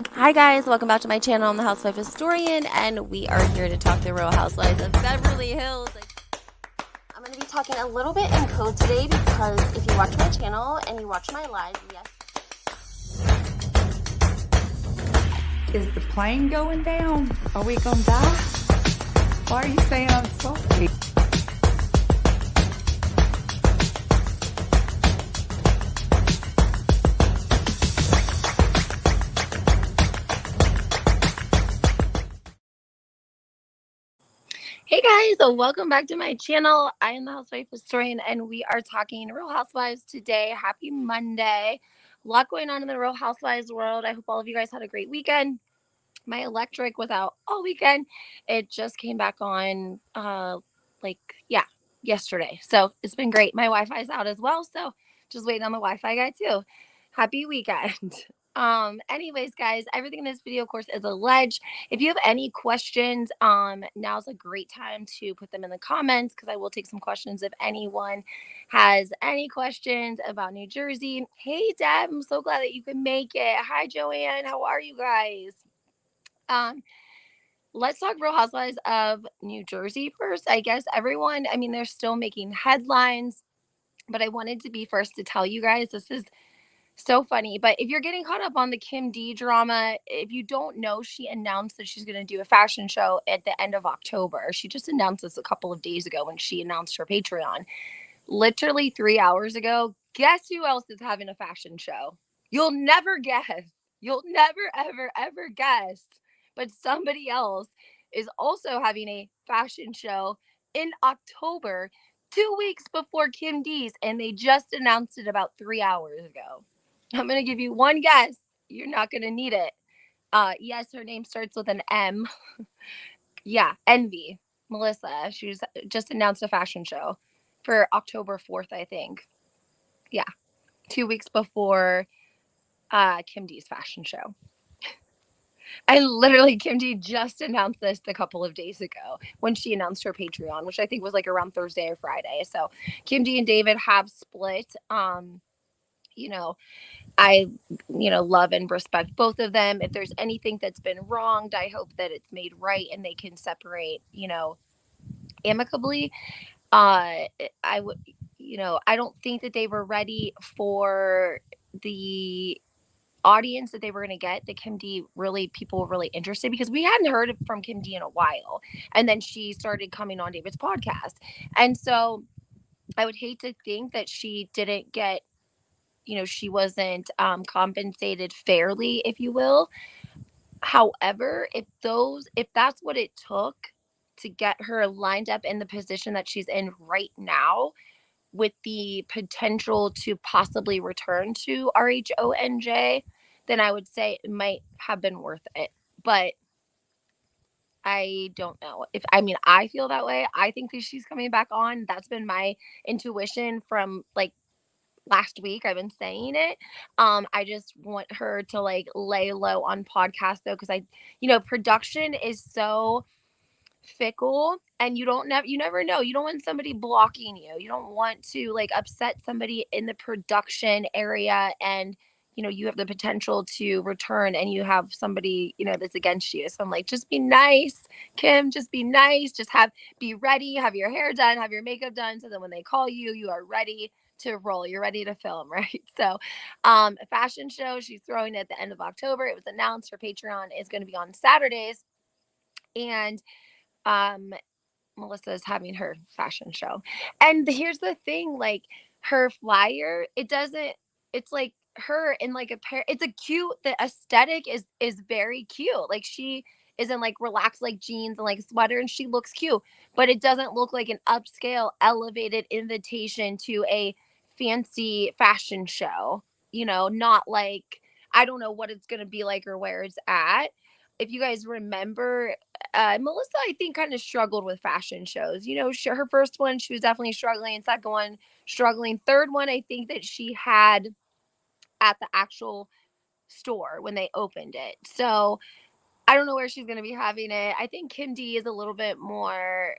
Hi guys, welcome back to my channel. I'm the Housewife Historian, and we are here to talk the Real Housewives of Beverly Hills. I'm going to be talking a little bit in code today because if you watch my channel and you watch my live, yes. Is the plane going down? Are we gonna die? Why are you saying I'm sorry? Hey guys, so welcome back to my channel. I am the Housewife Historian, and we are talking Real Housewives today. Happy Monday. A lot going on in the Real Housewives world. I hope all of you guys had a great weekend. My electric was out all weekend. It just came back on yeah, yesterday. So it's been great. My Wi-Fi is out as well. So just waiting on the Wi-Fi guy too. Happy weekend. Anyways, guys, everything in this video, of course, is alleged. If you have any questions, now's a great time to put them in the comments because I will take some questions if anyone has any questions about New Jersey. Hey Deb, I'm so glad that you can make it. Hi Joanne, how are you guys? Um, let's talk Real Housewives of New Jersey first. I guess everyone, I mean, they're still making headlines, but I wanted to be first to tell you guys this is so funny. But if you're getting caught up on the Kim D drama, if you don't know, she announced that she's going to do a fashion show at the end of October. She just announced this a couple of days ago when she announced her Patreon. Literally 3 hours ago, guess who else is having a fashion show? You'll never guess. You'll never, ever, ever guess. But somebody else is also having a fashion show in October, 2 weeks before Kim D's, and they just announced it about 3 hours ago. I'm going to give you one guess. You're not going to need it. Yes, her name starts with an M. Yeah, Envy. Melissa. She's just announced a fashion show for October 4th, I think. Yeah, 2 weeks before Kim D's fashion show. And literally, Kim D just announced this a couple of days ago when she announced her Patreon, which I think was like around Thursday or Friday. So Kim D and David have split. You know, I, love and respect both of them. If there's anything that's been wronged, I hope that it's made right and they can separate, amicably. I would, I don't think that they were ready for the audience that they were going to get. That Kim D really, people were really interested because we hadn't heard from Kim D in a while. And then she started coming on David's podcast. And so I would hate to think that she didn't get, she wasn't compensated fairly, if you will. However, if that's what it took to get her lined up in the position that she's in right now, with the potential to possibly return to RHONJ, then I would say it might have been worth it. But I don't know if, I mean, I feel that way. I think that she's coming back on. That's been my intuition from like last week. I've been saying it. I just want her to like lay low on podcasts though, because production is so fickle, and you never know. You don't want somebody blocking you. You don't want to like upset somebody in the production area, and you have the potential to return and you have somebody that's against you. So I'm like, just be nice, Kim. Just be nice. Just be ready, have your hair done, have your makeup done, so that when they call you, you are ready to roll. You're ready to film, right? So a fashion show she's throwing at the end of October. It was announced her Patreon is going to be on Saturdays, and um Melissa is having her fashion show. And here's the thing, like her flyer, it's like her in like a pair. It's a cute, the aesthetic is very cute. Like she is in like relaxed like jeans and like sweater, and she looks cute, but it doesn't look like an upscale elevated invitation to a fancy fashion show. Not like, I don't know what it's going to be like or where it's at. If you guys remember, Melissa, I think, kind of struggled with fashion shows. Her first one, she was definitely struggling. Second one, struggling. Third one, I think that she had at the actual store when they opened it. So I don't know where she's going to be having it. I think Kim D is a little bit more,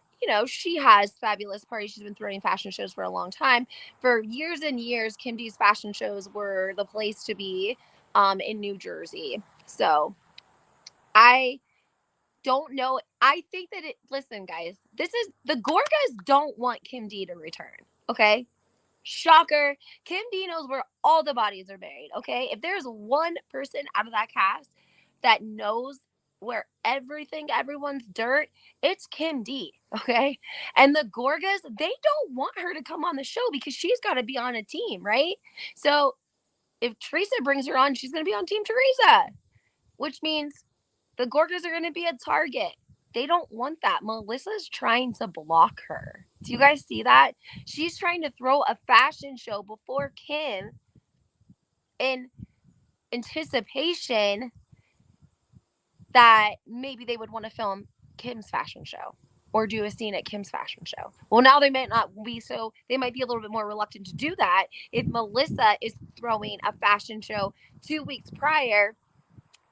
she has fabulous parties. She's been throwing fashion shows for a long time. For years and years, Kim D's fashion shows were the place to be. in New Jersey. So I don't know. I think that listen, guys, this is the Gorgas don't want Kim D to return. Okay. Shocker. Kim D knows where all the bodies are buried. Okay. If there's one person out of that cast that knows where everyone's dirt, it's Kim D. Okay. And the Gorgas, they don't want her to come on the show because she's got to be on a team, right? So if Teresa brings her on, she's going to be on Team Teresa, which means the Gorgas are going to be a target. They don't want that. Melissa's trying to block her. Do you guys see that? She's trying to throw a fashion show before Kim in anticipation that maybe they would want to film Kim's fashion show or do a scene at Kim's fashion show. Well, now they might not be, so they might be a little bit more reluctant to do that if Melissa is throwing a fashion show 2 weeks prior,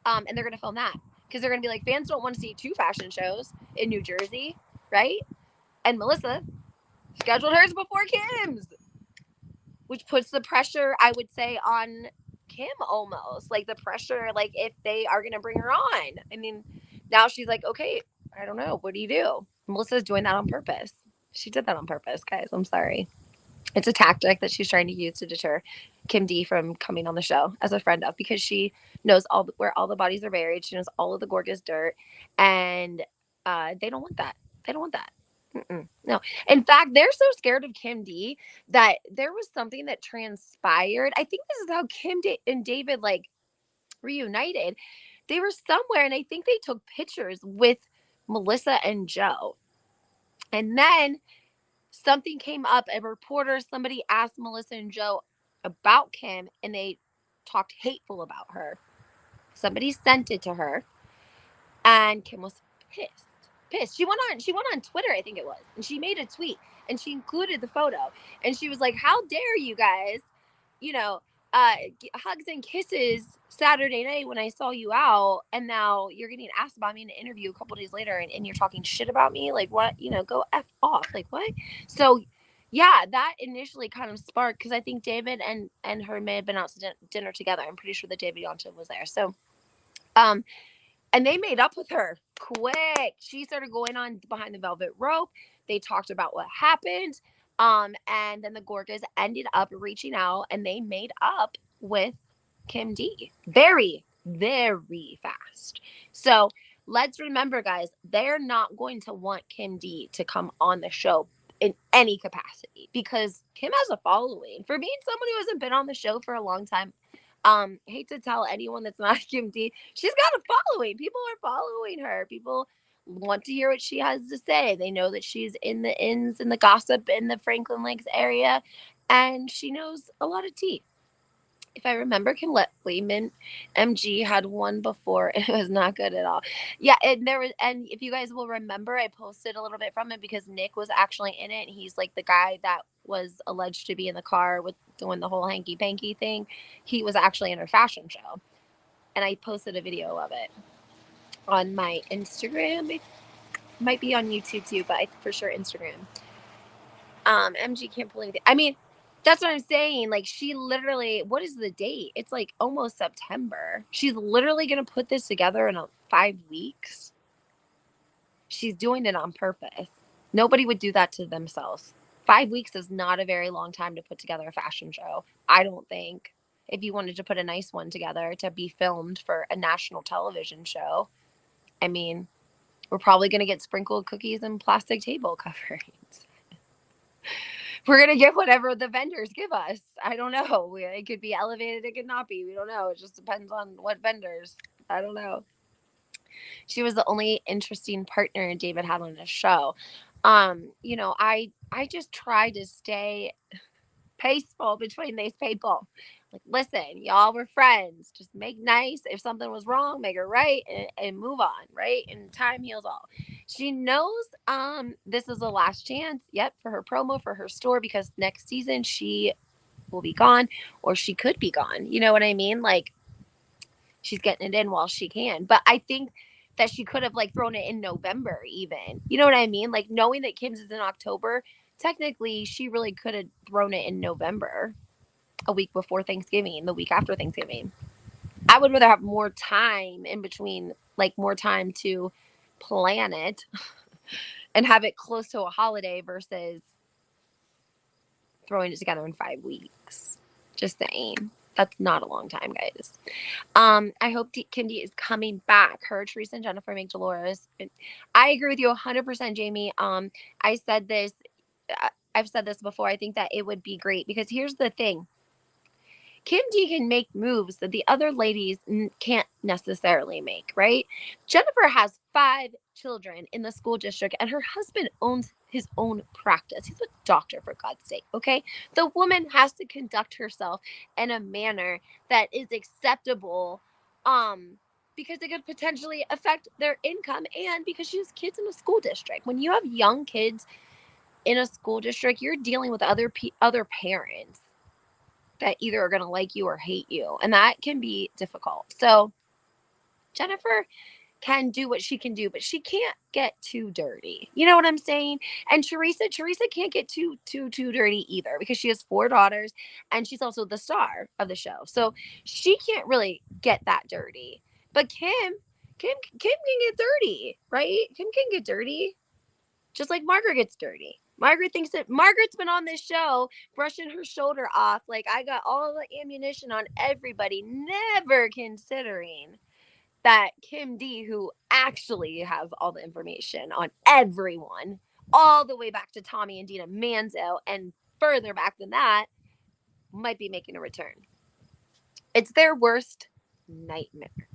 and they're going to film that because they're going to be like, fans don't want to see 2 fashion shows in New Jersey, right? And Melissa scheduled hers before Kim's, which puts the pressure, I would say, on Kim almost. Like the pressure, like if they are going to bring her on. I mean, now she's like, okay, I don't know. What do you do? Melissa's doing that on purpose. She did that on purpose, guys. I'm sorry. It's a tactic that she's trying to use to deter Kim D from coming on the show as a friend of, because she knows where all the bodies are buried. She knows all of the Gorgas dirt, and they don't want that. They don't want that. No. In fact, they're so scared of Kim D that there was something that transpired. I think this is how and David like reunited. They were somewhere, and I think they took pictures with Melissa and Joe. And then something came up. A reporter, somebody asked Melissa and Joe about Kim, and they talked hateful about her. Somebody sent it to her, and Kim was pissed. Pissed. She went on Twitter, I think it was, and she made a tweet, and she included the photo, and she was like, "How dare you guys, you know, hugs and kisses Saturday night when I saw you out, and now you're getting asked about me in an interview a couple days later, and you're talking shit about me, like what? Go f off, like what?" So yeah, that initially kind of sparked, because I think David and her may have been out to dinner together. I'm pretty sure that David Yonta was there. So um and they made up with her quick. She started going on behind the velvet rope. They talked about what happened. And then the Gorgas ended up reaching out, and they made up with Kim D very, very fast. So let's remember, guys, they're not going to want Kim D to come on the show in any capacity, because Kim has a following. For being someone who hasn't been on the show for a long time, hate to tell anyone that's not Kim D, she's got a following. People are following her. People want to hear what she has to say. They know that she's in the ins and the gossip in the Franklin Lakes area, and she knows a lot of tea. If I remember correctly, MG had one before. It was not good at all. Yeah, and if you guys will remember, I posted a little bit from it because Nick was actually in it. He's like the guy that was alleged to be in the car with doing the whole hanky panky thing. He was actually in her fashion show, and I posted a video of it on my Instagram. It might be on YouTube too, but for sure Instagram. MG can't pull anything. I mean, that's what I'm saying. Like, she literally, what is the date? It's like almost September. She's literally going to put this together in 5 weeks. She's doing it on purpose. Nobody would do that to themselves. 5 weeks is not a very long time to put together a fashion show, I don't think. If you wanted to put a nice one together to be filmed for a national television show, I mean, we're probably going to get sprinkled cookies and plastic table coverings. We're going to get whatever the vendors give us. I don't know. It could be elevated. It could not be. We don't know. It just depends on what vendors. I don't know. She was the only interesting partner David had on his show. I just try to stay peaceful between these people. Like, listen, y'all were friends. Just make nice. If something was wrong, make it right, and move on, right? And time heals all. She knows this is the last chance, yep, for her promo for her store, because next season she will be gone, or she could be gone. You know what I mean? Like, she's getting it in while she can. But I think that she could have like thrown it in November even. You know what I mean? Like, knowing that Kim's is in October, technically she really could have thrown it in November, a week before Thanksgiving, the week after Thanksgiving. I would rather have more time in between, like more time to plan it and have it close to a holiday versus throwing it together in 5 weeks. Just saying. That's not a long time, guys. I hope Kim D is coming back. Her, Teresa, and Jennifer make Dolores. I agree with you 100%, Jamie. I said this. I've said this before. I think that it would be great because here's the thing. Kim D can make moves that the other ladies can't necessarily make, right? Jennifer has 5 children in the school district, and her husband owns his own practice. He's a doctor, for God's sake, okay? The woman has to conduct herself in a manner that is acceptable, because it could potentially affect their income, and because she has kids in a school district. When you have young kids in a school district, you're dealing with other parents that either are going to like you or hate you. And that can be difficult. So Jennifer can do what she can do, but she can't get too dirty. You know what I'm saying? And Teresa can't get too dirty either because she has 4 daughters and she's also the star of the show. So she can't really get that dirty. But Kim can get dirty, right? Kim can get dirty. Just like Margaret gets dirty. Margaret thinks that Margaret's been on this show brushing her shoulder off. Like, I got all the ammunition on everybody, never considering that Kim D, who actually has all the information on everyone, all the way back to Tommy and Dina Manzo, and further back than that, might be making a return. It's their worst nightmare.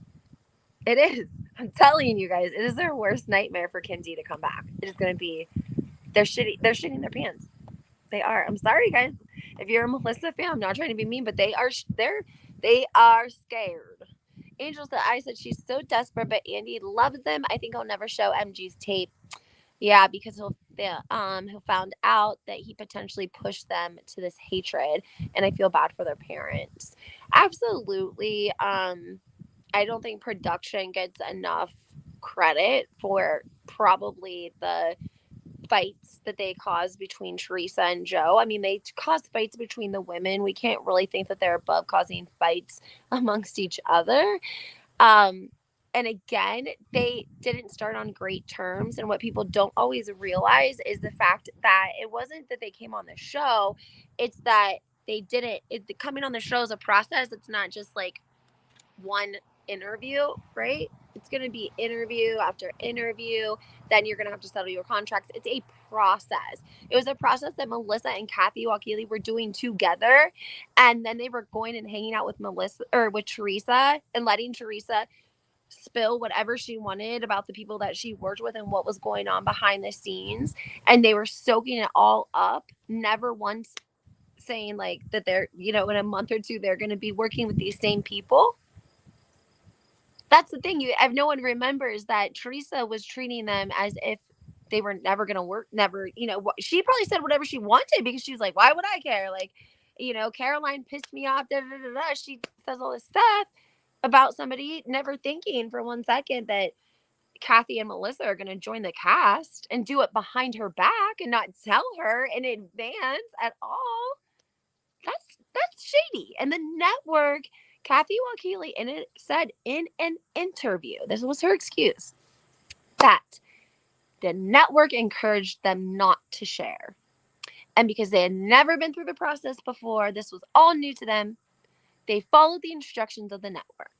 It is. I'm telling you guys, it is their worst nightmare for Kim D to come back. It is going to be they're shitting their pants. They are. I'm sorry, guys. If you're a Melissa fan, I'm not trying to be mean, but they are scared. Angel said, I said she's so desperate, but Andy loves them. I think he'll never show MG's tape. Yeah, because he'll found out that he potentially pushed them to this hatred, and I feel bad for their parents. Absolutely. I don't think production gets enough credit for probably the fights that they caused between Teresa and Joe. I mean, they caused fights between the women. We can't really think that they're above causing fights amongst each other. And again, they didn't start on great terms. And what people don't always realize is the fact that it wasn't that they came on the show, it's that they didn't. Coming on the show is a process. It's not just like one interview, right? It's going to be interview after interview. Then you're going to have to settle your contracts. It's a process. It was a process that Melissa and Kathy Wakili were doing together. And then they were going and hanging out with Melissa or with Teresa and letting Teresa spill whatever she wanted about the people that she worked with and what was going on behind the scenes. And they were soaking it all up, never once saying like that they're, in a month or two, they're going to be working with these same people. That's the thing. No one remembers that Teresa was treating them as if they were never going to work. Never, she probably said whatever she wanted because she was like, why would I care? Like, Caroline pissed me off. Da, da, da, da. She says all this stuff about somebody, never thinking for 1 second that Kathy and Melissa are going to join the cast and do it behind her back and not tell her in advance at all. That's shady. And the network, Kathy Wakili said in an interview, this was her excuse, that the network encouraged them not to share. And because they had never been through the process before, this was all new to them, they followed the instructions of the network.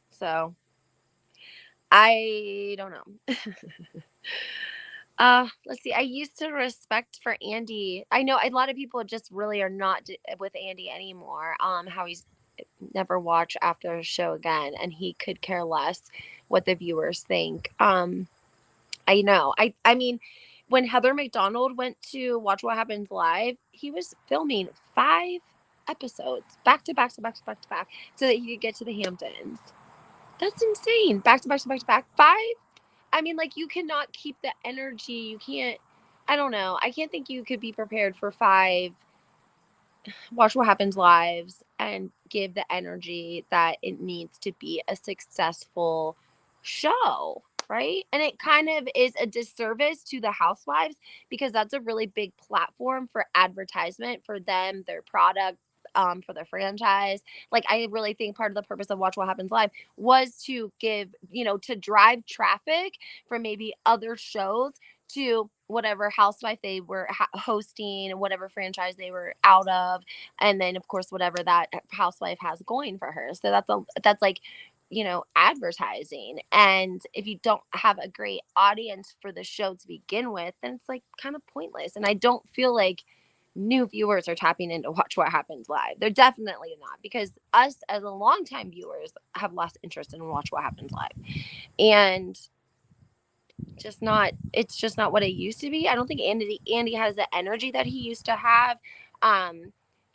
So, I don't know. Let's see. I used to respect for Andy. I know a lot of people just really are not with Andy anymore. How he's never watch after a show again, and he could care less what the viewers think. I know. I mean, when Heather McDonald went to Watch What Happens Live, he was filming 5 episodes back to back to back to back to back so that he could get to the Hamptons. That's insane. Back to back to back to back. 5. I mean, like, you cannot keep the energy. You can't, I don't know. I can't think you could be prepared for 5 Watch What Happens Lives and give the energy that it needs to be a successful show, right? And it kind of is a disservice to the Housewives because that's a really big platform for advertisement for them, their product, for the franchise. Like, I really think part of the purpose of Watch What Happens Live was to give, to drive traffic from maybe other shows to whatever housewife they were hosting, whatever franchise they were out of, and then of course whatever that housewife has going for her. So that's like, advertising. And if you don't have a great audience for the show to begin with, then it's like kind of pointless. And I don't feel like new viewers are tapping into Watch What Happens Live. They're definitely not, because us as a longtime viewers have lost interest in Watch What Happens Live. And it's just not what it used to be. I don't think Andy has the energy that he used to have.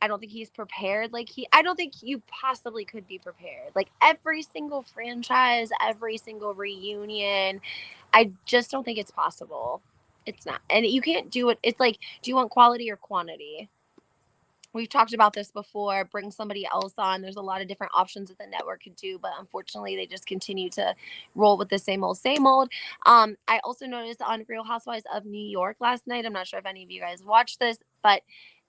I don't think he's prepared. I don't think you possibly could be prepared. Like, every single franchise, every single reunion, I just don't think it's possible. It's not. And you can't do it. It's like, do you want quality or quantity? We've talked about this before. Bring somebody else on. There's a lot of different options that the network could do, but unfortunately they just continue to roll with the same old, same old. I also noticed on Real Housewives of New York last night, I'm not sure if any of you guys watched this, but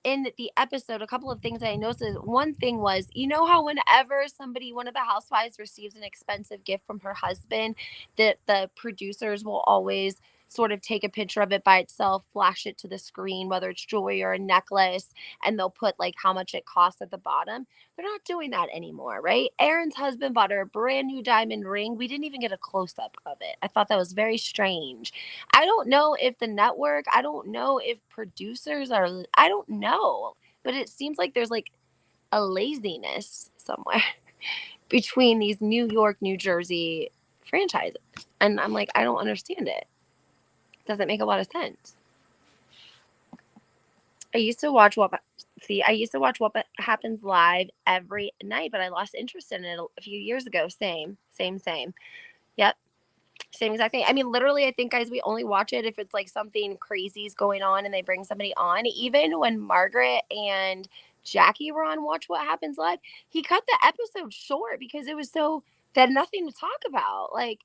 in the episode, a couple of things that I noticed. One thing was, how whenever one of the housewives receives an expensive gift from her husband, that the producers will always sort of take a picture of it by itself, flash it to the screen, whether it's jewelry or a necklace, and they'll put like how much it costs at the bottom. They're not doing that anymore, right? Erin's husband bought her a brand new diamond ring. We didn't even get a close up of it. I thought that was very strange. I don't know if the network, I don't know if producers are, I don't know, but it seems like there's like a laziness somewhere between these New York, New Jersey franchises. And I'm like, I don't understand it. Doesn't make a lot of sense. I used to watch What Happens Live every night, but I lost interest in it a few years ago. Same. Yep. Same exact thing. I mean, literally, I think, guys, we only watch it if it's like something crazy is going on and they bring somebody on. Even when Margaret and Jackie were on Watch What Happens Live, he cut the episode short because they had nothing to talk about. Like,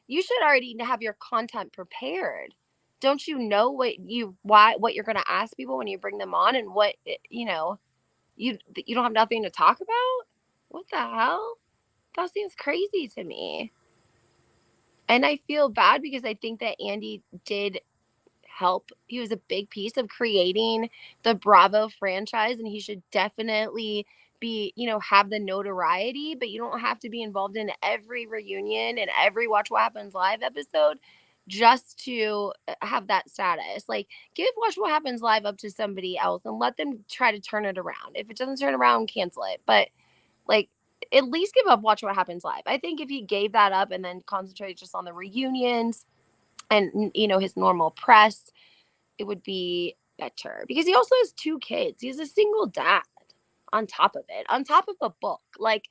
you should already have your content prepared. Don't you know what you're going to ask people when you bring them on, and what, you don't have nothing to talk about? What the hell? That seems crazy to me. And I feel bad because I think that Andy did help. He was a big piece of creating the Bravo franchise, and he should definitely be, have the notoriety, but you don't have to be involved in every reunion and every Watch What Happens Live episode just to have that status. Like, give Watch What Happens Live up to somebody else and let them try to turn it around. If it doesn't turn around, cancel it. But like, at least give up Watch What Happens Live. I think if he gave that up and then concentrated just on the reunions and, his normal press, it would be better, because he also has 2 kids. He's a single dad on top of it, on top of a book. Like,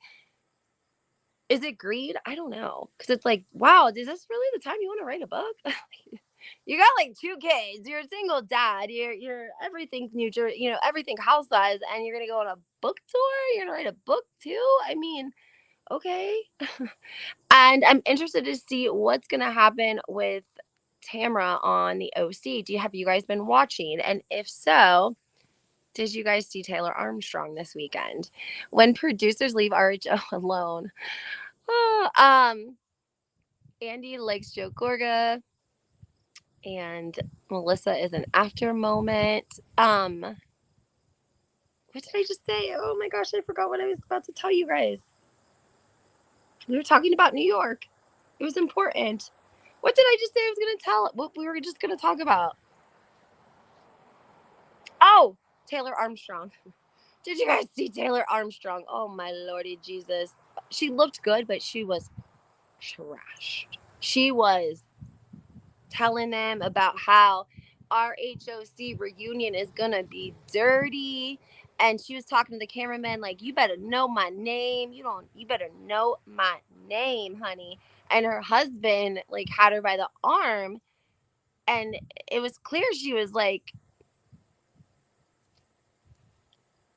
is it greed? I don't know. Because it's like, wow, is this really the time you want to write a book? You got like 2 kids. You're a single dad. You're everything New Jersey, everything housewives, and you're gonna go on a book tour. You're gonna write a book too. I mean, okay. And I'm interested to see what's gonna happen with Tamara on the OC. Have you guys been watching? And if so, did you guys see Taylor Armstrong this weekend? When producers leave RHO alone. Andy likes Joe Gorga, and Melissa is an after moment. What did I just say? Oh my gosh, I forgot what I was about to tell you guys. We were talking about New York. It was important. What did I just say I was going to tell? What we were just going to talk about? Oh, Taylor Armstrong. Did you guys see Taylor Armstrong? Oh my Lordy Jesus. She looked good, but she was trashed. She was telling them about how RHOC reunion is gonna be dirty. And she was talking to the cameraman like, you better know my name. You better know my name, honey. And her husband like had her by the arm, and it was clear she was like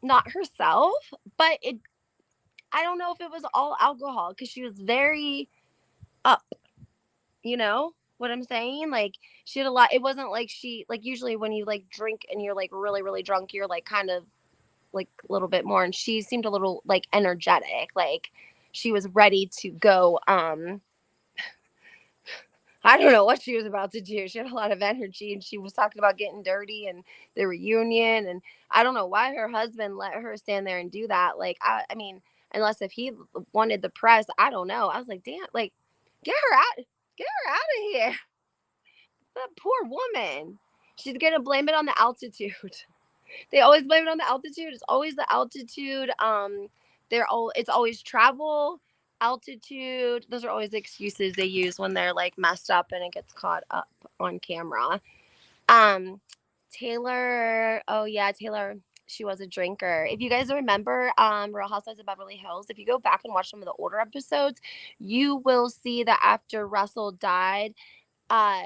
not herself, but I don't know if it was all alcohol, because she was very up, you know what I'm saying? Like, she had a lot. It wasn't like usually when you like drink and you're like really, really drunk, you're like kind of like a little bit more, and she seemed a little like energetic, like she was ready to go. I don't know what she was about to do. She had a lot of energy, and she was talking about getting dirty and the reunion. And I don't know why her husband let her stand there and do that. Like, I mean, unless if he wanted the press, I don't know. I was like, damn, like, get her out of here. That poor woman. She's gonna blame it on the altitude. They always blame it on the altitude. It's always the altitude. It's always travel, altitude. Those are always the excuses they use when they're like messed up and it gets caught up on camera. Um, Taylor. Oh yeah, Taylor. She was a drinker. If you guys remember, Real Housewives of Beverly Hills, if you go back and watch some of the older episodes, you will see that after Russell died, uh,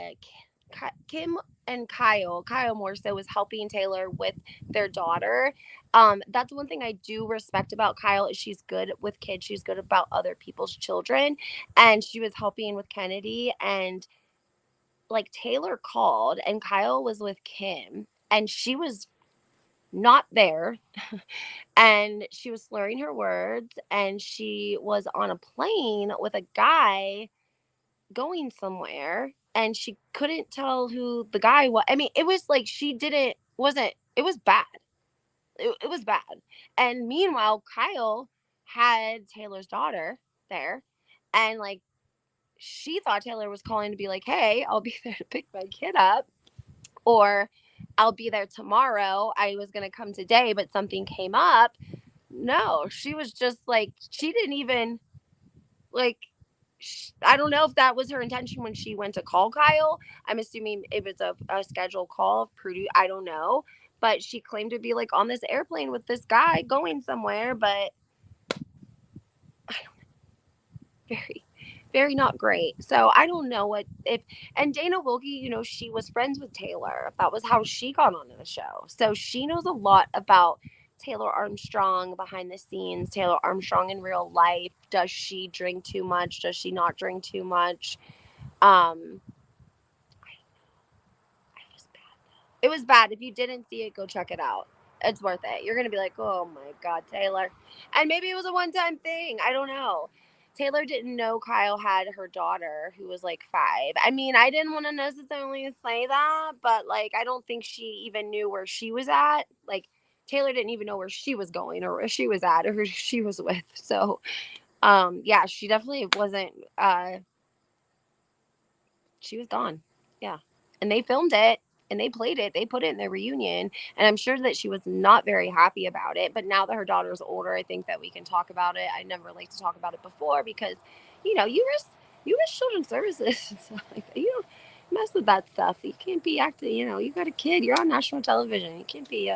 Kim and Kyle more so was helping Taylor with their daughter. That's one thing I do respect about Kyle is she's good with kids. She's good about other people's children, and she was helping with Kennedy. And like Taylor called, and Kyle was with Kim, and she was not there, and she was slurring her words, and she was on a plane with a guy going somewhere, and she couldn't tell who the guy was. I mean, it was like she didn't wasn't it was bad. It was bad. And meanwhile, Kyle had Taylor's daughter there, and like she thought Taylor was calling to be like, "Hey, I'll be there to pick my kid up," or "I'll be there tomorrow. I was going to come today, but something came up." No, she was just like she didn't even like I don't know if that was her intention when she went to call Kyle. I'm assuming it was a scheduled call of Purdue. I don't know. But she claimed to be like on this airplane with this guy going somewhere, but very, very not great. So I don't know what if, and Dana Wilkie, she was friends with Taylor. That was how she got onto the show. So she knows a lot about Taylor Armstrong behind the scenes, Taylor Armstrong in real life. Does she drink too much? Does she not drink too much? Um, it was bad. If you didn't see it, go check it out. It's worth it. You're gonna be like, oh my god, Taylor. And maybe it was a one-time thing. I don't know. Taylor didn't know Kyle had her daughter who was like 5. I mean, I didn't want to necessarily say that, but like I don't think she even knew where she was at. Like Taylor didn't even know where she was going or where she was at or who she was with. So yeah, she definitely wasn't she was gone. Yeah. And they filmed it and they played it. They put it in their reunion. And I'm sure that she was not very happy about it. But now that her daughter's older, I think that we can talk about it. I never liked to talk about it before because, you risk children's services and stuff like that. You don't mess with that stuff. You can't be acting, you got a kid, you're on national television. You can't be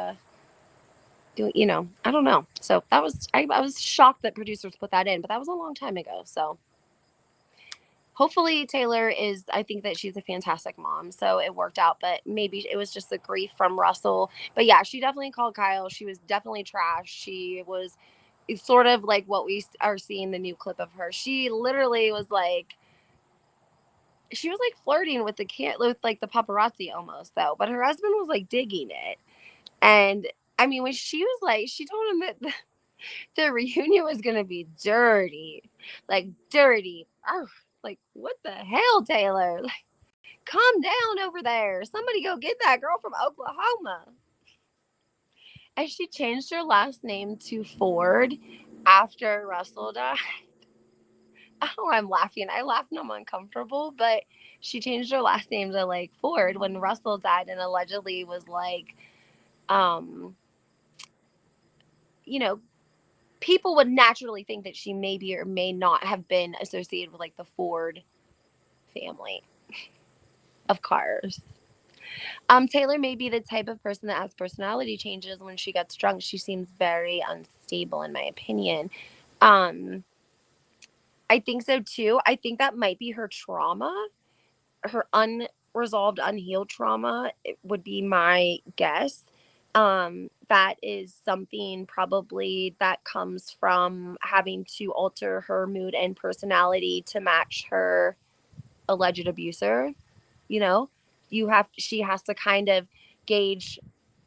doing, I don't know. So that was I was shocked that producers put that in, but that was a long time ago. So hopefully Taylor is I think that she's a fantastic mom, so it worked out, but maybe it was just the grief from Russell. But yeah, she definitely called Kyle. She was definitely trash. She was it's sort of like what we are seeing the new clip of her. She literally was like she was like flirting with the kid with like the paparazzi almost though, but her husband was like digging it. And I mean when she was like she told him that the reunion was gonna be dirty. Like dirty. Arf, like what the hell, Taylor? Like calm down over there. Somebody go get that girl from Oklahoma. And she changed her last name to Ford after Russell died. Oh, I'm laughing. I laugh and I'm uncomfortable, but she changed her last name to like Ford when Russell died and allegedly was like, um, you know, people would naturally think that she maybe or may not have been associated with like the Ford family of cars. Taylor may be the type of person that has personality changes when she gets drunk. She seems very unstable, in my opinion. Um, I think so too. I think that might be her trauma, her unresolved, unhealed trauma. It would be my guess. That is something probably that comes from having to alter her mood and personality to match her alleged abuser. You know, she has to kind of gauge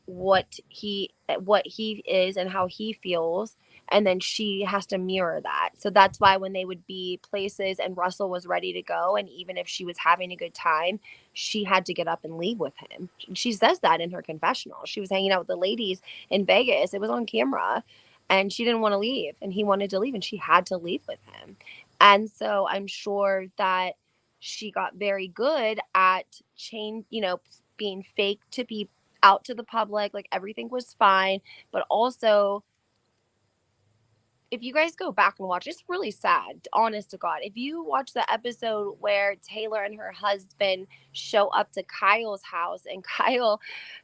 what he is and how he feels, and then she has to mirror that. So that's why when they would be places and Russell was ready to go, and even if she was having a good time, she had to get up and leave with him. She says that in her confessional. She was hanging out with the ladies in Vegas. It was on camera, and she didn't want to leave, and he wanted to leave, and she had to leave with him. And so I'm sure that she got very good at being fake to be out to the public, like everything was fine. But also, if you guys go back and watch, it's really sad, honest to God. If you watch the episode where Taylor and her husband show up to Kyle's house and Kyle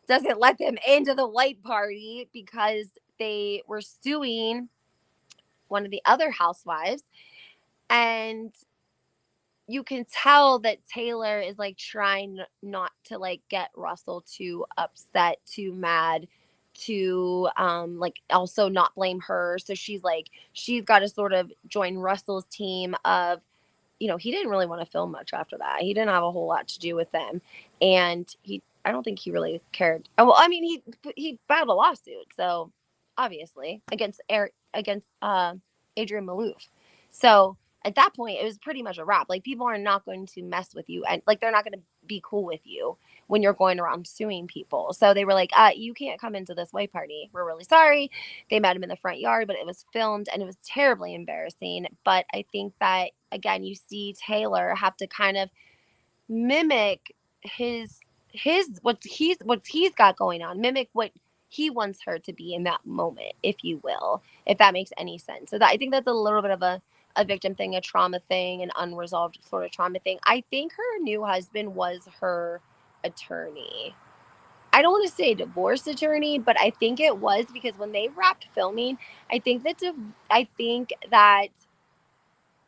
doesn't let them into the white party because they were suing one of the other housewives, and you can tell that Taylor is like trying not to like get Russell too upset, too mad, to like also not blame her. So she's got to sort of join Russell's team of, he didn't really want to film much after that. He didn't have a whole lot to do with them. And I don't think he really cared. Well, I mean, he filed a lawsuit, so obviously against Adrian Malouf. So at that point, it was pretty much a wrap. Like, people are not going to mess with you, and like they're not going to be cool with you when you're going around suing people. So they were like, you can't come into this white party. We're really sorry. They met him in the front yard, but it was filmed and it was terribly embarrassing. But I think that, again, you see Taylor have to kind of mimic what he's got going on, mimic what he wants her to be in that moment, if you will, if that makes any sense. So that, I think that's a little bit of a victim thing, a trauma thing, an unresolved sort of trauma thing. I think her new husband was her attorney. I don't want to say divorce attorney, but I think it was, because when they wrapped filming, I think that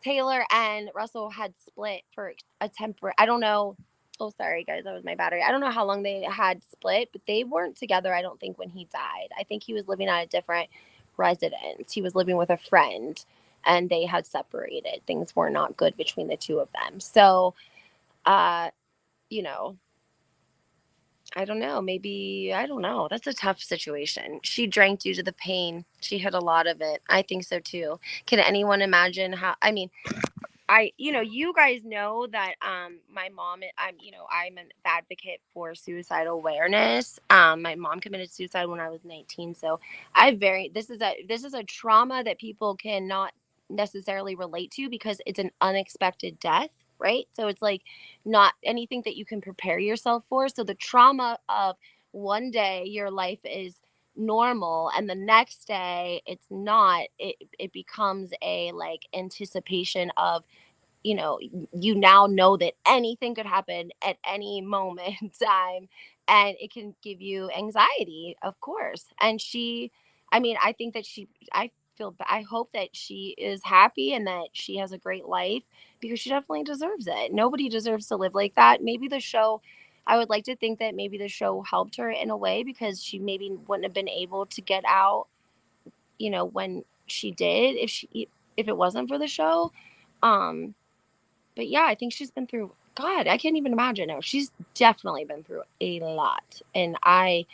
Taylor and Russell had split for a temporary. I don't know. Oh, sorry guys, that was my battery. I don't know how long they had split, but they weren't together. I don't think when he died. I think he was living at a different residence. He was living with a friend, and they had separated. Things were not good between the two of them. So, uh, you know, I don't know. Maybe, I don't know. That's a tough situation. She drank due to the pain. She had a lot of it. I think so too. Can anyone imagine how? I mean, you guys know that my mom, I'm an advocate for suicidal awareness. My mom committed suicide when I was 19, so this is a trauma that people cannot necessarily relate to because it's an unexpected death, right? So it's like not anything that you can prepare yourself for. So the trauma of one day your life is normal and the next day it's not, it becomes a like anticipation of, you now know that anything could happen at any moment in time, and it can give you anxiety, of course. And I mean, I think that I hope that she is happy and that she has a great life, because she definitely deserves it. Nobody deserves to live like that. Maybe the show, I would like to think that maybe the show helped her in a way, because she maybe wouldn't have been able to get out, when she did, if it wasn't for the show. Um, but yeah, I think she's been through, God, I can't even imagine her. She's definitely been through a lot. And I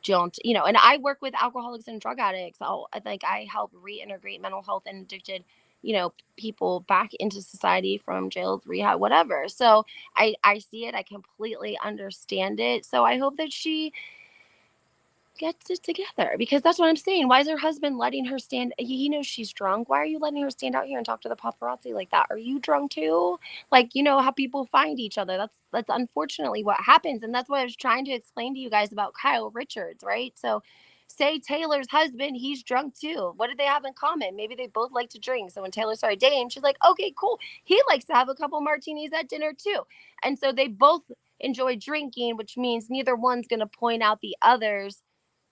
don't, and I work with alcoholics and drug addicts. I help reintegrate mental health and addicted, people back into society from jails, rehab, whatever. So I see it. I completely understand it. So I hope that she gets it together, because that's what I'm saying. Why is her husband letting her stand? He knows she's drunk. Why are you letting her stand out here and talk to the paparazzi like that? Are you drunk too? Like, how people find each other. That's unfortunately what happens. And that's what I was trying to explain to you guys about Kyle Richards, right? So say Taylor's husband, he's drunk too. What did they have in common? Maybe they both like to drink. So when Taylor started dating, she's like, okay, cool. He likes to have a couple martinis at dinner too. And so they both enjoy drinking, which means neither one's going to point out the other's,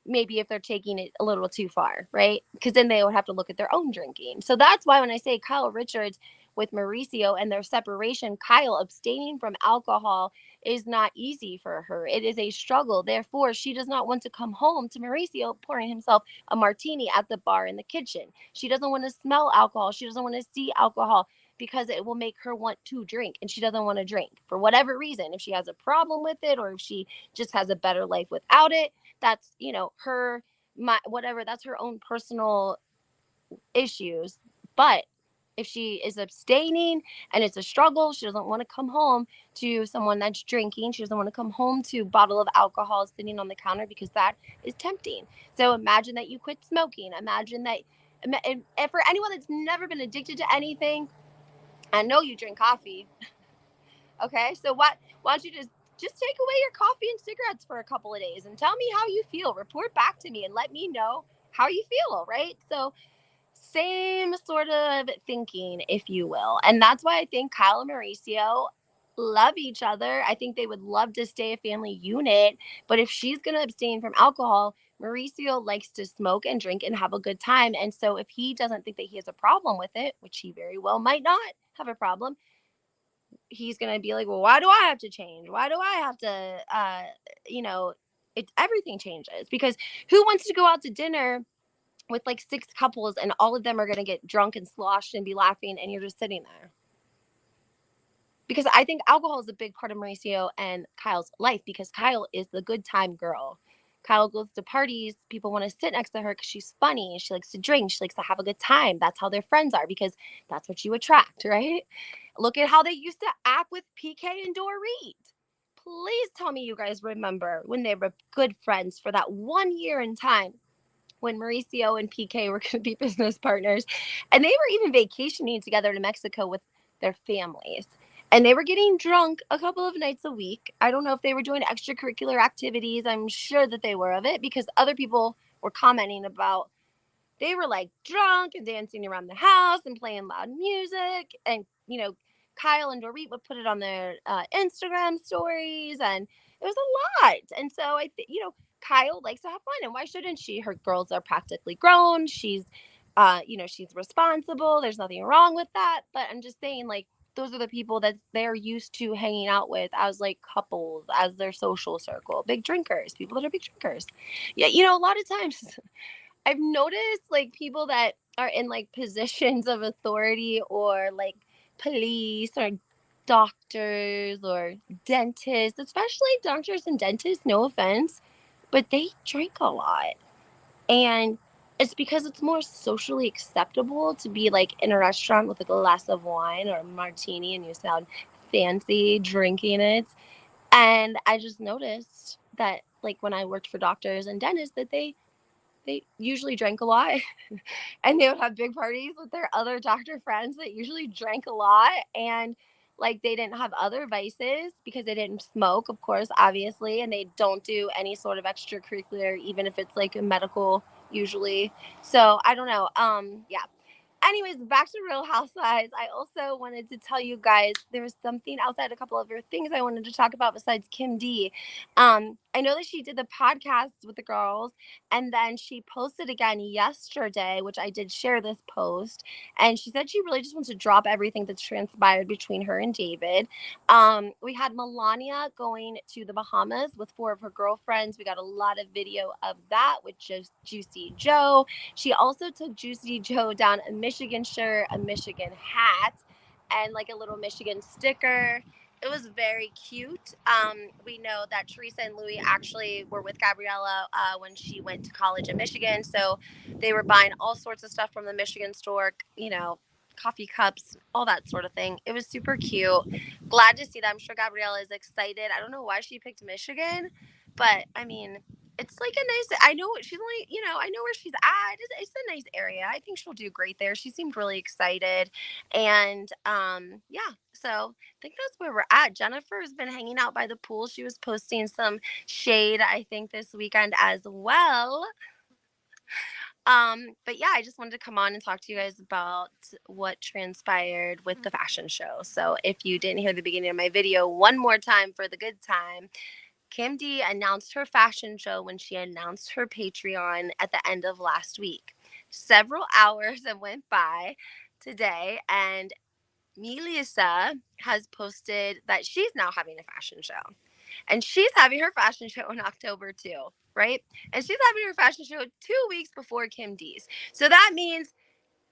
maybe if they're taking it a little too far, right? Because then they would have to look at their own drinking. So that's why when I say Kyle Richards with Mauricio and their separation, Kyle abstaining from alcohol is not easy for her. It is a struggle. Therefore, she does not want to come home to Mauricio pouring himself a martini at the bar in the kitchen. She doesn't want to smell alcohol. She doesn't want to see alcohol, because it will make her want to drink, and she doesn't want to drink for whatever reason. If she has a problem with it, or if she just has a better life without it, That's, her, my, whatever, that's her own personal issues. But if she is abstaining and it's a struggle, she doesn't want to come home to someone that's drinking. She doesn't want to come home to a bottle of alcohol sitting on the counter because that is tempting. So imagine that you quit smoking. Imagine that, and for anyone that's never been addicted to anything, I know you drink coffee. Okay, so what? Why don't you just take away your coffee and cigarettes for a couple of days and tell me how you feel. Report back to me and let me know how you feel. Right? So same sort of thinking, if you will. And that's why I think Kyle and Mauricio love each other. I think they would love to stay a family unit. But if she's going to abstain from alcohol, Mauricio likes to smoke and drink and have a good time. And so if he doesn't think that he has a problem with it, which he very well might not have a problem, he's going to be like, well, why do I have to change? Why do I have to, you know, everything changes because who wants to go out to dinner with like six couples and all of them are going to get drunk and sloshed and be laughing and you're just sitting there? Because I think alcohol is a big part of Mauricio and Kyle's life because Kyle is the good time girl. Kyle goes to parties. People want to sit next to her because she's funny. She likes to drink. She likes to have a good time. That's how their friends are because that's what you attract, right? Look at how they used to act with PK and Dorit. Please tell me you guys remember when they were good friends for that 1 year in time when Mauricio and PK were going to be business partners. And they were even vacationing together to Mexico with their families. And they were getting drunk a couple of nights a week. I don't know if they were doing extracurricular activities. I'm sure that they were of it because other people were commenting about they were like drunk and dancing around the house and playing loud music. And, Kyle and Dorit would put it on their Instagram stories. And it was a lot. And so I think, Kyle likes to have fun. And why shouldn't she? Her girls are practically grown. She's responsible. There's nothing wrong with that. But I'm just saying, like, those are the people that they're used to hanging out with as like couples, as their social circle, big drinkers, people that are big drinkers. Yeah, a lot of times I've noticed like people that are in like positions of authority or like police or doctors or dentists, especially doctors and dentists, no offense, but they drink a lot. And it's because it's more socially acceptable to be like in a restaurant with a glass of wine or a martini and you sound fancy drinking it. And I just noticed that like when I worked for doctors and dentists that they usually drank a lot and they would have big parties with their other doctor friends that usually drank a lot and like they didn't have other vices because they didn't smoke, of course, obviously, and they don't do any sort of extracurricular even if it's like a medical usually. So I don't know. Yeah, anyways, back to Real Housewives. I also wanted to tell you guys there was something outside a couple other things I wanted to talk about besides Kim D. I know that she did the podcast with the girls, and then she posted again yesterday, which I did share this post. And she said she really just wants to drop everything that's transpired between her and David. We had Melania going to the Bahamas with four of her girlfriends. We got a lot of video of that with just Juicy Joe. She also took Juicy Joe down a Michigan shirt, a Michigan hat, and like a little Michigan sticker. It was very cute. We know that Teresa and Louis actually were with Gabriella when she went to college in Michigan. So they were buying all sorts of stuff from the Michigan store, coffee cups, all that sort of thing. It was super cute. Glad to see that. I'm sure Gabriella is excited. I don't know why she picked Michigan, but I mean, it's like a nice, I know she's only, I know where she's at. It's a nice area. I think she'll do great there. She seemed really excited. And yeah, so I think that's where we're at. Jennifer has been hanging out by the pool. She was posting some shade, I think, this weekend as well. But yeah, I just wanted to come on and talk to you guys about what transpired with the fashion show. So if you didn't hear the beginning of my video, one more time for the good time. Kim D announced her fashion show when she announced her Patreon at the end of last week. Several hours have went by today, and Melissa has posted that she's now having a fashion show. And she's having her fashion show in October too, right? And she's having her fashion show 2 weeks before Kim D's. So that means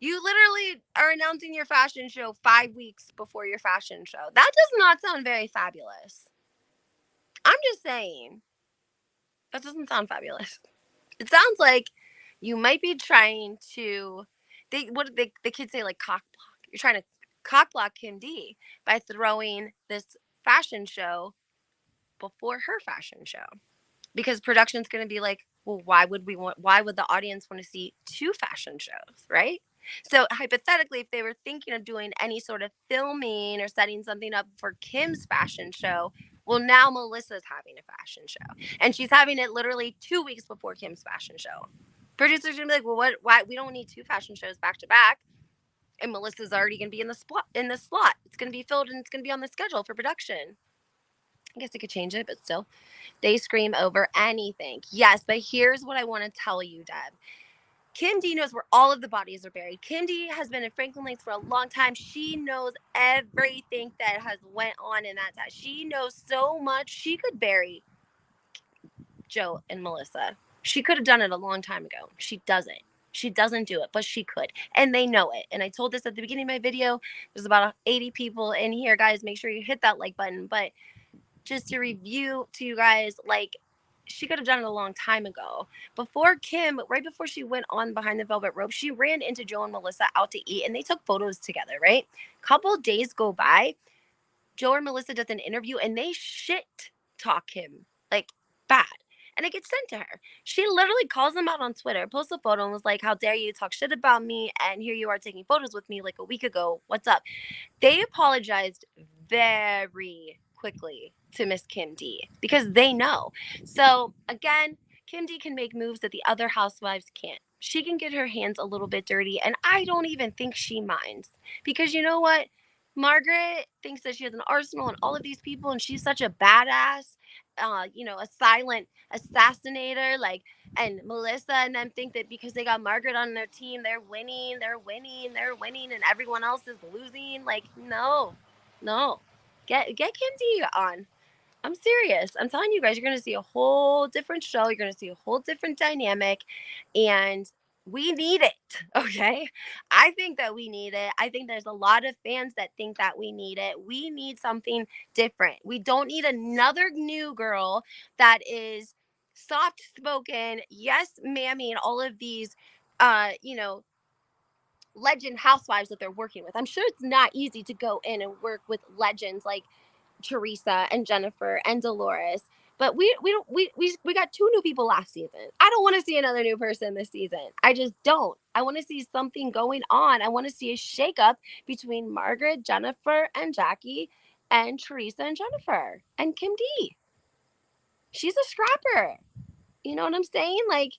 you literally are announcing your fashion show 5 weeks before your fashion show. That does not sound very fabulous. I'm just saying. That doesn't sound fabulous. It sounds like you might be trying to, the kids say, like, cock block. You're trying to cock block Kim D by throwing this fashion show before her fashion show, because production's going to be like, well, why would the audience want to see two fashion shows, right? So hypothetically, if they were thinking of doing any sort of filming or setting something up for Kim's fashion show, well, now Melissa's having a fashion show, and she's having it literally 2 weeks before Kim's fashion show. Producers are gonna be like, well, what? Why? We don't need two fashion shows back to back, and Melissa's already gonna be in the spot. In the slot, it's gonna be filled, and it's gonna be on the schedule for production. I guess they could change it, but still, they scream over anything. Yes, but here's what I want to tell you, Deb. Kim D knows where all of the bodies are buried. Kim D has been in Franklin Lakes for a long time. She knows everything that has went on in that time. She knows so much. She could bury Joe and Melissa. She could have done it a long time ago. She doesn't. She doesn't do it, but she could. And they know it. And I told this at the beginning of my video. There's about 80 people in here, guys. Make sure you hit that like button. But just to review to you guys, like, she could have done it a long time ago. Before Kim, right before she went on Behind the Velvet Rope, she ran into Joe and Melissa out to eat, and they took photos together, right? Couple days go by, Joe and Melissa does an interview, and they shit talk him, like, bad. And it gets sent to her. She literally calls him out on Twitter, posts a photo, and was like, how dare you talk shit about me, and here you are taking photos with me like a week ago. What's up? They apologized very quickly to Miss Kim D because they know. So again, Kim D can make moves that the other housewives can't. She can get her hands a little bit dirty, and I don't even think she minds, because you know what? Margaret thinks that she has an arsenal and all of these people, and she's such a badass, a silent assassinator, like, and Melissa and them think that because they got Margaret on their team, they're winning, and everyone else is losing. Like, no, no. Get Kim D on. I'm serious. I'm telling you guys, you're going to see a whole different show. You're going to see a whole different dynamic. And we need it. Okay. I think that we need it. I think there's a lot of fans that think that we need it. We need something different. We don't need another new girl that is soft spoken. Yes, mammy, and all of these, uh, you know, legend housewives that they're working with. I'm sure it's not easy to go in and work with legends like Teresa and Jennifer and Dolores. But we got two new people last season. I don't want to see another new person this season. I just don't. I want to see something going on. I want to see a shakeup between Margaret, Jennifer, and Jackie, and Teresa and Jennifer, and Kim D. She's a scrapper. You know what I'm saying? Like,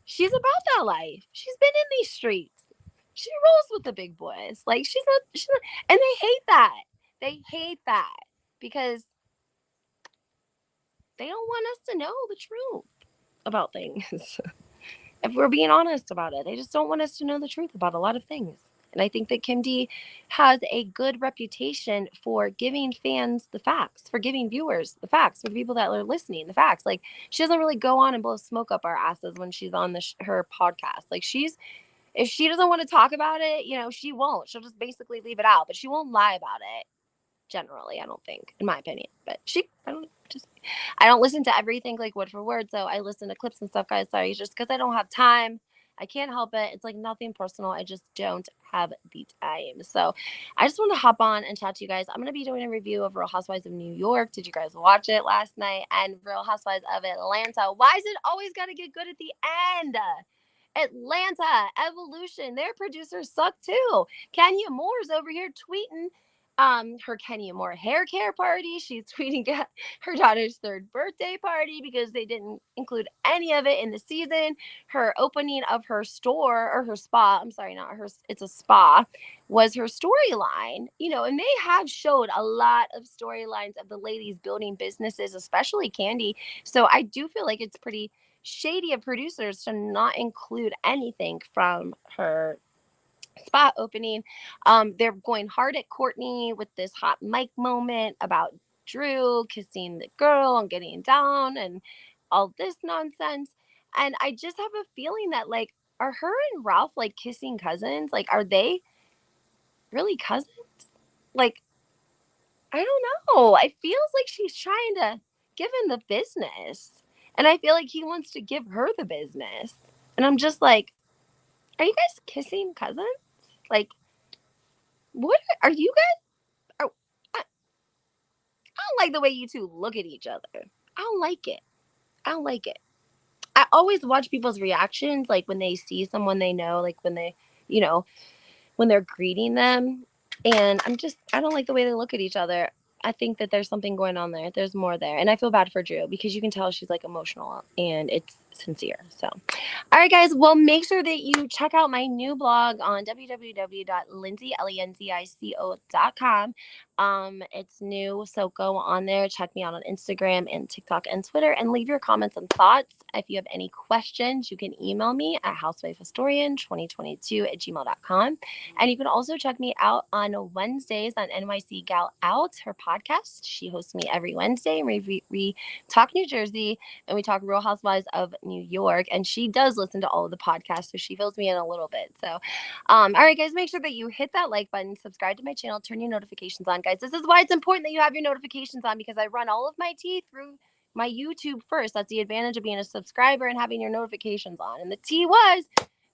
she's about that life. She's been in these streets. She rolls with the big boys. Like, she's not, and they hate that. They hate that because they don't want us to know the truth about things. If we're being honest about it, they just don't want us to know the truth about a lot of things. And I think that Kim D has a good reputation for giving fans the facts, for giving viewers the facts, for the people that are listening the facts. Like, she doesn't really go on and blow smoke up our asses when she's on her podcast. Like, if she doesn't want to talk about it, she won't. She'll just basically leave it out, but she won't lie about it. Generally, I don't think, in my opinion. But I don't listen to everything like word for word, so I listen to clips and stuff, guys. Sorry, just because I don't have time. I can't help it. It's like nothing personal. I just don't have the time. So I just want to hop on and chat to you guys. I'm going to be doing a review of Real Housewives of New York. Did you guys watch it last night? And Real Housewives of Atlanta. Why is it always got to get good at the end? Atlanta, Evolution, their producers suck too. Kenya Moore's over here tweeting her Kenya Moore hair care party. She's tweeting at her daughter's third birthday party because they didn't include any of it in the season. Her opening of her store, or her spa, I'm sorry, not hers, it's a spa, was her storyline. And they have showed a lot of storylines of the ladies building businesses, especially Candy. So I do feel like it's pretty shady of producers to not include anything from her spot opening. They're going hard at Courtney with this hot mic moment about Drew kissing the girl and getting down and all this nonsense. And I just have a feeling that, like, are her and Ralph like kissing cousins? Like, are they really cousins? Like, I don't know. It feels like she's trying to give him the business. And I feel like he wants to give her the business. And I'm just like, are you guys kissing cousins? Like, what are you guys? Are, I don't like the way you two look at each other. I don't like it. I don't like it. I always watch people's reactions, like when they see someone they know, like when they, you know, when they're greeting them. And I don't like the way they look at each other. I think that there's something going on there. There's more there. And I feel bad for Drew because you can tell she's like emotional and it's sincere. So, all right, guys. Well, make sure that you check out my new blog on www.lindsay.com. It's new. So go on there, check me out on Instagram and TikTok and Twitter, and leave your comments and thoughts. If you have any questions, you can email me at housewifehistorian2022@gmail.com. And you can also check me out on Wednesdays on NYC Gal Out, her podcast. She hosts me every Wednesday. We talk New Jersey and we talk Real Housewives of New York. And she does listen to all of the podcasts, so she fills me in a little bit. So, all right, guys, make sure that you hit that like button, subscribe to my channel, turn your notifications on, guys. This is why it's important that you have your notifications on, because I run all of my tea through my YouTube first. That's the advantage of being a subscriber and having your notifications on. And the tea was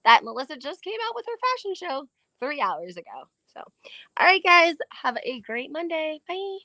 that Melissa just came out with her fashion show 3 hours ago. So, all right, guys, have a great Monday. Bye.